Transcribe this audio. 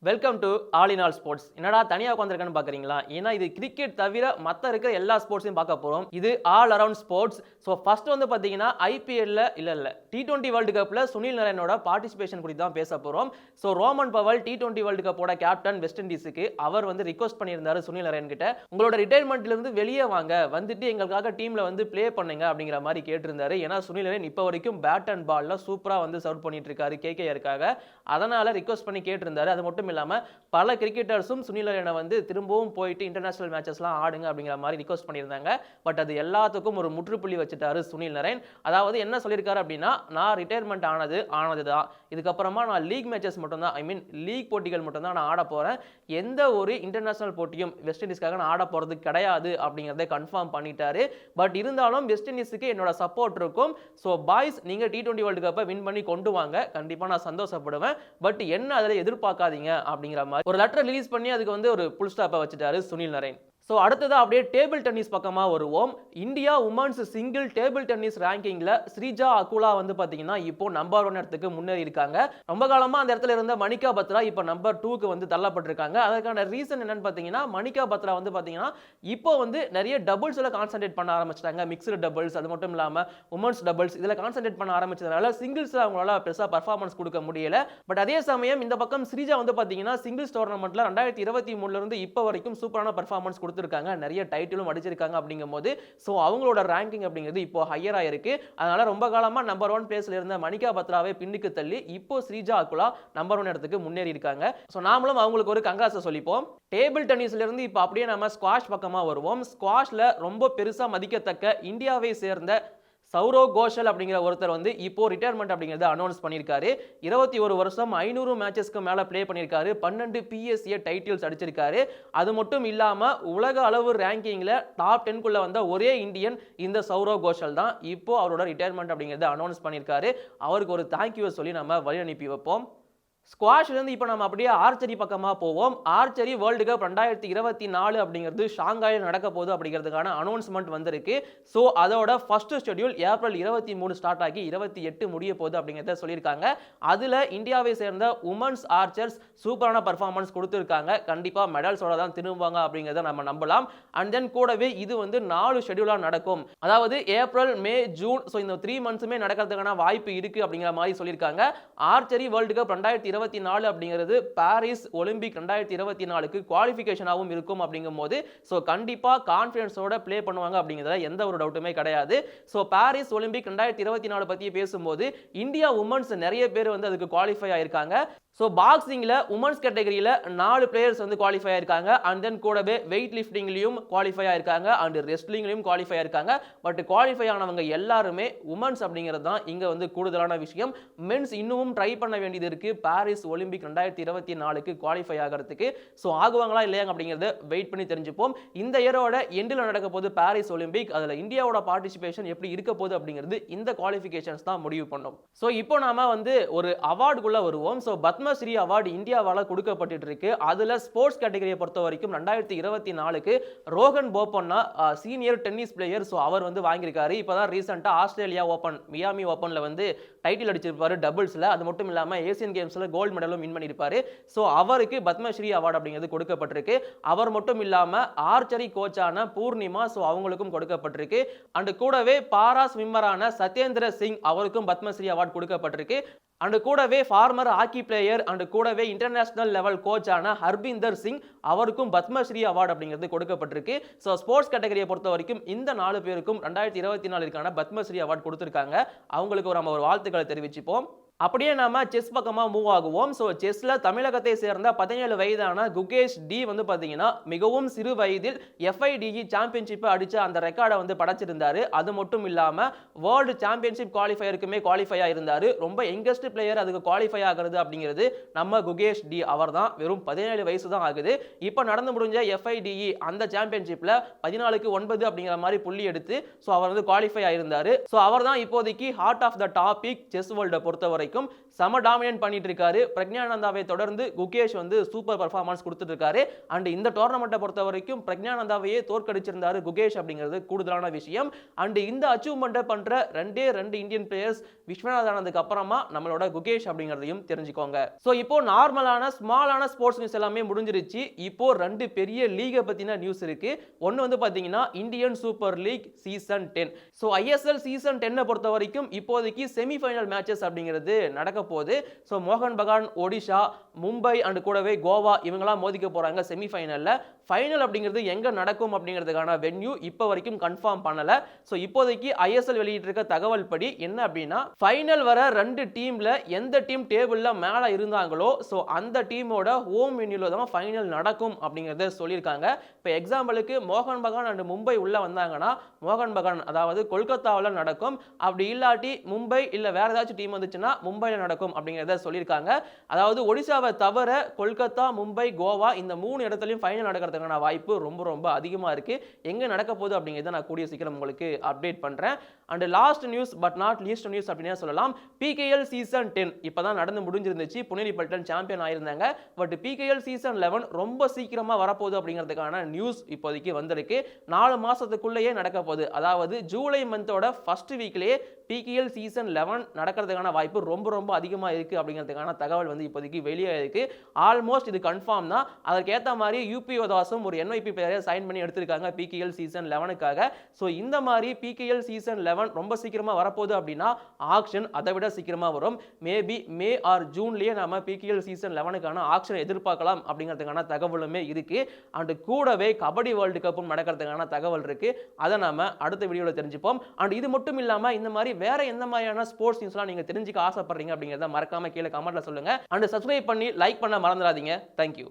Welcome to all in all sports. என்னடா தனியாக உட்காந்துருக்கேன்னு பார்க்குறீங்களா? ஏன்னா இது கிரிக்கெட் தவிர மற்ற இருக்கிற எல்லா ஸ்போர்ட்ஸையும் பார்க்க போகிறோம். இது all around sports. So first வந்து பார்த்தீங்கன்னா ஐபிஎல்ல இல்லை T20 வேர்ல்டு கப்பில் சுனில் நரேனோட பார்ட்டிசிபேஷன் குறித்து தான் பேச போகிறோம். So Rovman Powell T20 world கப்போட கேப்டன் வெஸ்ட் இண்டீஸுக்கு அவர் வந்து ரிக்வஸ்ட் பண்ணியிருந்தாரு சுனில் நரேன் கிட்ட, உங்களோட ரிட்டையர்மெண்ட்லேருந்து வெளியே வாங்க, வந்துட்டு எங்களுக்காக டீமில் வந்து ப்ளே பண்ணுங்க அப்படிங்கிற மாதிரி கேட்டிருந்தாரு. ஏன்னா சுனில் நரேன் இப்போ வரைக்கும் பேட் அண்ட் பாலில் சூப்பராக வந்து சர்வ் பண்ணிட்டு இருக்காரு கேகேஆருக்காக. அதனால் ரிக்வஸ்ட் பண்ணி கேட்டிருந்தாரு. அது மட்டும் இல்லாமல் பல கிரிக்கெட்டர்ஸும் சுனில் நரேனை வந்து திரும்பவும் போயிட்டு இன்டர்நேஷனல் மேட்சஸ்லாம் ஆடுங்க அப்படிங்கிற மாதிரி ரிக்வஸ்ட் பண்ணியிருந்தாங்க. பட் அது எல்லாத்துக்கும் ஒரு முற்றுப்புள்ளி வச்சுட்டாரு சுனில் நரேன். அதாவது என்ன சொல்லியிருக்காரு அப்படின்னா, நான் ரிட்டையர்மெண்ட் ஆனது தான், இதுக்கப்புறமா நான் லீக் மேட்சஸ் மட்டும்தான், லீக் போட்டிகள் மட்டும்தான் நான் ஆட போகிறேன், எந்த ஒரு இன்டர்நேஷனல் போட்டியும் வெஸ்ட் இண்டீஸ்க்காக நான் ஆட போகிறது கிடையாது அப்படிங்கிறத கன்ஃபார்ம் பண்ணிட்டாரு. பட் இருந்தாலும் வெஸ்ட் இண்டீஸுக்கு என்னோட சப்போர்ட் இருக்கும். ஸோ பாய்ஸ், நீங்கள் T20 வேர்ல்டு கப்பை வின் பண்ணி கொண்டு வாங்க, கண்டிப்பாக நான் சந்தோஷப்படுவேன். பட் என்ன அதில் எதிர்பார்க்காதீங்க அப்படிங்கிற மாதிரி ஒரு லெட்டர் ரிலீஸ் பண்ணி அதுக்கு வந்து ஒரு புல் ஸ்டாப்பை வச்சுட்டாரு சுனில் நரேன். ஸோ அடுத்ததாக அப்படியே டேபிள் டென்னிஸ் பக்கமாக வருவோம். India women's single table tennis ரேங்கிங்கில் ஸ்ரீஜா அகுலா வந்து பார்த்தீங்கன்னா இப்போ நம்பர் 1 இடத்துக்கு முன்னேறி இருக்காங்க. ரொம்ப காலமாக அந்த இடத்துல இருந்த மணிகா பத்ரா இப்போ நம்பர் 2க்கு வந்து தள்ளப்பட்டிருக்காங்க. அதற்கான ரீசன் என்னன்னு பார்த்தீங்கன்னா, மணிகா பத்ரா வந்து பார்த்தீங்கன்னா இப்போ வந்து நிறைய டபுள்ஸில் கான்சென்ட்ரேட் பண்ண ஆரம்பிச்சிட்டாங்க. மிக்சடு டபுள்ஸ், அது மட்டும் இல்லாமல் உமன்ஸ் டபுள்ஸ், இதில் கான்சென்ட்ரேட் பண்ண ஆரம்பிச்சதுனால சிங்கிள்ஸில் அவங்களால பெருசாக பர்ஃபார்மன்ஸ் கொடுக்க முடியல. பட் அதே சமயம் இந்த பக்கம் ஸ்ரீஜா வந்து பார்த்தீங்கன்னா சிங்கிள்ஸ் டோர்னமெண்ட்டில் 2023 இப்போ வரைக்கும் சூப்பரான பர்ஃபார்மன்ஸ் கொடுத்துருக்காங்க. நிறைய டைட்டிலும் அடிச்சிருக்காங்க. அப்படிங்கும்போது ஸோ அவங்களோட ரேங்கிங் அப்படிங்கிறது இப்போ ஹையராக இருக்கு. அதனால ரொம்ப காலமாக நம்பர் 1 பிளேஸ்ல இருந்த மணிகா பத்ராவை பின்னுக்கு தள்ளி இப்போ ஸ்ரீஜா அகுலா நம்பர் 1 இடத்துக்கு முன்னேறி இருக்காங்க. ஸோ நாமளும் அவங்களுக்கு ஒரு கங்காசை சொல்லிப்போம். டேபிள் டென்னிஸ்ல இருந்து இப்போ அப்படியே நம்ம ஸ்குவாஷ் பக்கமாக வருவோம். ஸ்குவாஷ்ல ரொம்ப பெருசாக மதிக்கத்தக்க இந்தியாவை சேர்ந்த சௌரவ் கோஷல் அப்படிங்கிற ஒருத்தர் வந்து இப்போ ரிட்டையர்மெண்ட் அப்படிங்கிறத அனௌன்ஸ் பண்ணியிருக்காரு. 21 வருஷம் 500 மேட்சஸ்க்கு மேலே ப்ளே பண்ணியிருக்காரு. 12 PSA டைட்டில்ஸ் அடிச்சிருக்காரு. அது மட்டும் இல்லாமல் உலக அளவு ரேங்கிங்கில் டாப் 10க்குள்ளே வந்த ஒரே இந்தியன் இந்த சௌரவ் கோஷல் தான். இப்போ அவரோட ரிட்டையர்மெண்ட் அப்படிங்கிறத அனௌன்ஸ் பண்ணியிருக்காரு. அவருக்கு ஒரு தேங்க்யூ சொல்லி நம்ம வழி அனுப்பி வைப்போம். ஸ்குவாஷ்லேருந்து இப்போ நம்ம அப்படியே ஆர்ச்சரி பக்கமாக போவோம். ஆர்ச்சரி வேர்ல்டு கப் 2024 அப்படிங்கிறது ஷாங்காயில் நடக்க போகுது அப்படிங்கிறதுக்கான அனௌன்ஸ்மெண்ட் வந்திருக்கு. ஸோ அதோட ஃபர்ஸ்ட் ஷெட்யூல் ஏப்ரல் 23 ஸ்டார்ட் ஆகி 28 முடிய போகுது அப்படிங்கிறத சொல்லியிருக்காங்க. அதில் இந்தியாவை சேர்ந்த உமன்ஸ் ஆர்ச்சர்ஸ் சூப்பரான பர்ஃபார்மன்ஸ் கொடுத்துருக்காங்க. கண்டிப்பாக மெடல்ஸோட தான் திரும்புவாங்க அப்படிங்கிறத நம்ம நம்பலாம். அண்ட் தென் கூடவே இது வந்து 4 ஷெட்யூலாக நடக்கும். அதாவது ஏப்ரல், மே, ஜூன், ஸோ இந்த 3 மந்த்ஸுமே நடக்கிறதுக்கான வாய்ப்பு இருக்குது அப்படிங்கிற மாதிரி சொல்லியிருக்காங்க. ஆர்ச்சரி வேர்ல்டு கப் 2024 அப்படிங்கிறது பாரிஸ் ஒலிம்பிக் 2024க்கு குவாலிஃபிகேஷனாகவும் இருக்கும். அப்படிங்கும்போது ஸோ கண்டிப்பாக கான்ஃபிடன்ஸோட ப்ளே பண்ணுவாங்க அப்படிங்கிறதுல எந்த ஒரு டவுட்டுமே கிடையாது. ஸோ பாரிஸ் ஒலிம்பிக் 2024 பற்றி பேசும்போது இந்தியா உமன்ஸ் நிறைய பேர் வந்து அதுக்கு குவாலிஃபை ஆயிருக்காங்க. ஸோ பாக்ஸிங்கில் உமன்ஸ் கேட்டகரியில் 4 பிளேயர்ஸ் வந்து குவாலிஃபை ஆயிருக்காங்க. அண்ட் தென் கூடவே வெயிட் லிஃப்டிங்லையும் குவாலிஃபை ஆயிருக்காங்க, அண்ட் ரெஸ்லிங்லையும் குவாலிஃபை ஆயிருக்காங்க. பட் குவாலிஃபை ஆனவங்க எல்லாருமே உமன்ஸ் அப்படிங்கிறது தான் இங்கே வந்து கூடுதலான விஷயம். மென்ஸ் இன்னமும் ட்ரை பண்ண வேண்டியது இருக்குது பாரிஸ் ஒலிம்பிக் 2024க்கு குவாலிஃபை ஆகிறதுக்கு. ஸோ ஆகுவாங்களா இல்லையாங்க அப்படிங்கிறத வெயிட் பண்ணி தெரிஞ்சுப்போம். இந்த இயரோட எண்டில் நடக்க போது பாரிஸ் ஒலிம்பிக், அதில் இந்தியாவோட பார்ட்டிசிபேஷன் எப்படி இருக்க போகுது அப்படிங்கிறது இந்த குவாலிஃபிகேஷன்ஸ் தான் முடிவு பண்ணும். ஸோ இப்போ நாம வந்து ஒரு அவார்டுக்குள்ள வருவோம். ஸோ பத்மஸ்ரீ அவார்டு இந்தியாவால் கொடுக்கப்பட்டு இருக்கு. அதில் ஸ்போர்ட்ஸ் கேட்டகரியை பொறுத்த வரைக்கும் 2024க்கு Rohan Bopanna senior tennis player, so அவர் வந்து வாங்கியிருக்காரு. இப்போதான் ரீசெண்டாக ஆஸ்திரேலியா ஓப்பன், மியாமி ஓப்பனில் வந்து டைட்டில் அடிச்சிருப்பாரு டபுள்ஸில். அது மட்டும் இல்லாமல் ஏசியன் கேம்ஸில் கோல்டு மெடலும் வின் பண்ணியிருப்பாரு. ஸோ அவருக்கு பத்மஸ்ரீ அவார்டு அப்படிங்கிறது கொடுக்கப்பட்டிருக்கு. அவர் மட்டும் இல்லாமல் ஆர்ச்சரி கோச்சான பூர்ணிமா, ஸோ அவங்களுக்கும் கொடுக்கப்பட்டிருக்கு. அண்ட் கூடவே பாரா ஸ்விம்மரான சத்யேந்திர சிங், அவருக்கும் பத்மஸ்ரீ அவார்டு கொடுக்கப்பட்டிருக்கு. அண்ட் கூடவே ஃபார்மர் ஹாக்கி பிளேயர் அண்ட் கூடவே இன்டர்நேஷனல் லெவல் கோச்சான ஹர்பீந்தர் சிங், அவருக்கும் பத்மஸ்ரீ அவார்டு அப்படிங்கிறது கொடுக்கப்பட்டிருக்கு. ஸோ ஸ்போர்ட்ஸ் கேட்டகரியை பொறுத்த வரைக்கும் இந்த 4 பேருக்கும் 2024க்கான பத்மஸ்ரீ அவார்டு கொடுத்துருக்காங்க. அவங்களுக்கு நம்ம ஒரு வாழ்த்துக்களை தெரிவிச்சுப்போம். அப்படியே நாம செஸ் பக்கமாக மூவ் ஆகுவோம். ஸோ செஸ்ல தமிழகத்தை சேர்ந்த 17 வயதான குகேஷ் டி வந்து பார்த்தீங்கன்னா மிகவும் சிறு வயதில் FIDE சாம்பியன்ஷிப்பை அடித்த அந்த ரெக்கார்டை வந்து படைச்சிருந்தாரு. அது மட்டும் இல்லாமல் வேர்ல்டு சாம்பியன்ஷிப் குவாலிஃபயருக்குமே குவாலிஃபை ஆயிருந்தார். ரொம்ப யங்கஸ்ட் பிளேயர் அதுக்கு குவாலிஃபை ஆகிறது அப்படிங்கிறது நம்ம குகேஷ் டி. அவர் தான் வெறும் 17 வயசு தான் ஆகுது. இப்போ நடந்து முடிஞ்ச FIDE அந்த சாம்பியன்ஷிப்பில் 14க்கு 9 அப்படிங்கிற மாதிரி புள்ளி எடுத்து ஸோ அவர் வந்து குவாலிஃபை ஆயிருந்தார். ஸோ அவர் தான் இப்போதைக்கு heart of the topic chess வேர்ல்டை பொறுத்தவரை. வரைக்கும் செம டாமினேட் பண்ணிட்டு இருக்காரு. பிரக்ஞானந்தாவை தொடர்ந்து குகேஷ் வந்து சூப்பர் பெர்ஃபார்மன்ஸ் கொடுத்துட்டு இருக்காரு. அண்ட் இந்த டோர்னமெண்ட்டை பொறுத்த வரைக்கும் பிரக்ஞானந்தாவையே தோற்கடிச்சிருந்தாரு குகேஷ் அப்படிங்கிறது கூடுதலான விஷயம். அண்ட் இந்த அச்சீவ்மெண்ட்டை பண்ற ரெண்டு இந்தியன் பிளேயர்ஸ் விஸ்வநாத் ஆனதுக்கு அப்புறமா நம்மளோட குகேஷ் அப்படிங்கிறதையும் தெரிஞ்சுக்கோங்க. ஸோ இப்போ நார்மலான ஸ்மாலான ஸ்போர்ட்ஸ் நியூஸ் எல்லாமே முடிஞ்சிருச்சு. இப்போ 2 பெரிய லீகை பத்தின நியூஸ் இருக்கு. ஒன்னு வந்து பாத்தீங்கன்னா Indian Super League season 10. So ISL season 10 பொறுத்த வரைக்கும் இப்போதைக்கு செமிஃபைனல் மேட்சஸ் அப்படிங்கிறது நடக்க போகுது. ஸோ மோகன் பகான், ஒடிஷா, மும்பை அண்ட் கூடவே கோவா இவங்கெல்லாம் மோதிக்க போறாங்க செமிஃபைனல்ல. ஃபைனல் அப்படிங்கிறது எங்க நடக்கும் அப்படிங்கிறதுக்கான வென்யூ இப்போ வரைக்கும் கன்ஃபார்ம் பண்ணல. ஸோ இப்போதைக்கு ஐஎஸ்எல் வெளியிட்டிருக்க தகவல் படி என்ன அப்படின்னா ஃபைனல் வர 2 டீம்ல எந்த டீம் டேபிள்ல மேல இருந்தாங்களோ ஸோ அந்த டீமோட ஹோம் வென்யூல தான் ஃபைனல் நடக்கும் அப்படிங்கறத சொல்லியிருக்காங்க. இப்போ எக்ஸாம்பிளுக்கு மோகன் பகான் அண்ட் மும்பை உள்ள வந்தாங்கன்னா மோகன் பகான் அதாவது கொல்கத்தாவில் நடக்கும். அப்படி இல்லாட்டி மும்பை இல்ல வேற ஏதாச்சும் டீம் வந்துச்சுன்னா மும்பையில் நடக்கும் அப்படிங்கிறத சொல்லியிருக்காங்க. அதாவது ஒடிசாவை தவிர கொல்கத்தா, மும்பை, கோவா இந்த 3 இடத்துலையும் ஃபைனல் நடக்கிறதுக்கான வாய்ப்பு ரொம்ப ரொம்ப அதிகமாக இருக்கு. எங்க நடக்க போகுது அப்படிங்கிறத நான் கூடிய சீக்கிரம் உங்களுக்கு அப்டேட் பண்றேன். And last news but not least news அப்படின்னே சொல்லலாம். பிகேஎல் சீசன் 10 இப்பதான் நடந்து முடிஞ்சிருந்துச்சு. புனேரி பல்டன் சாம்பியன் ஆயிருந்தாங்க. பட் பிகேஎல் சீசன் 11 ரொம்ப சீக்கிரமா வரப்போகுது அப்படிங்கிறதுக்கான நியூஸ் இப்போதைக்கு வந்திருக்கு. 4 மாசத்துக்குள்ளேயே நடக்க போகுது. அதாவது ஜூலை மந்தோட ஃபர்ஸ்ட் வீக்லயே பிகேஎல் சீசன் 11 நடக்கிறதுக்கான வாய்ப்பு ரொம்ப ரொம்ப அதிகமாக இருக்கு அப்படிங்கிறதுக்கான தகவல் வந்து இப்போதைக்கு வெளியே இருக்கு. ஆல்மோஸ்ட் இது கன்ஃபார்ம் தான். அதற்கேற்ற மாதிரி யூபிஓ தாஸும் ஒரு என்ஐபி பிளேயரை சைன் பண்ணி எடுத்திருக்காங்க பிகேஎல் சீசன் 11க்காக. ஸோ இந்த மாதிரி பிகேஎல் சீசன் 11 ரொம்ப சீக்கிரமா வரப்போகுது அப்படின்னா ஆக்ஷன் அதை விட சீக்கிரமா வரும். மேபி மே ஆர் ஜூன்லயே நாம பிகேஎல் சீசன் 11க்கான ஆக்ஷன் எதிர்பார்க்கலாம் அப்படிங்கிறதுக்கான தகவலுமே இருக்கு. அண்ட் கூடவே கபடி வேர்ல்டு கப்பும் நடக்கிறதுக்கான தகவல் இருக்கு. அதை நாம அடுத்த வீடியோல தெரிஞ்சுப்போம். அண்ட் இது மட்டும் இல்லாம இந்த மாதிரி வேற எந்த மாதிரியான ஸ்போர்ட்ஸ் நியூஸ்லாம் நீங்க தெரிஞ்சுக்க ஆசைப்படுறீங்க அப்படிங்கறத மறக்காம கீழே கமெண்ட்ல சொல்லுங்க. அண்ட் சப்ஸ்கிரைப் பண்ணி லைக் பண்ண மறந்துடாதீங்க. தேங்க்யூ.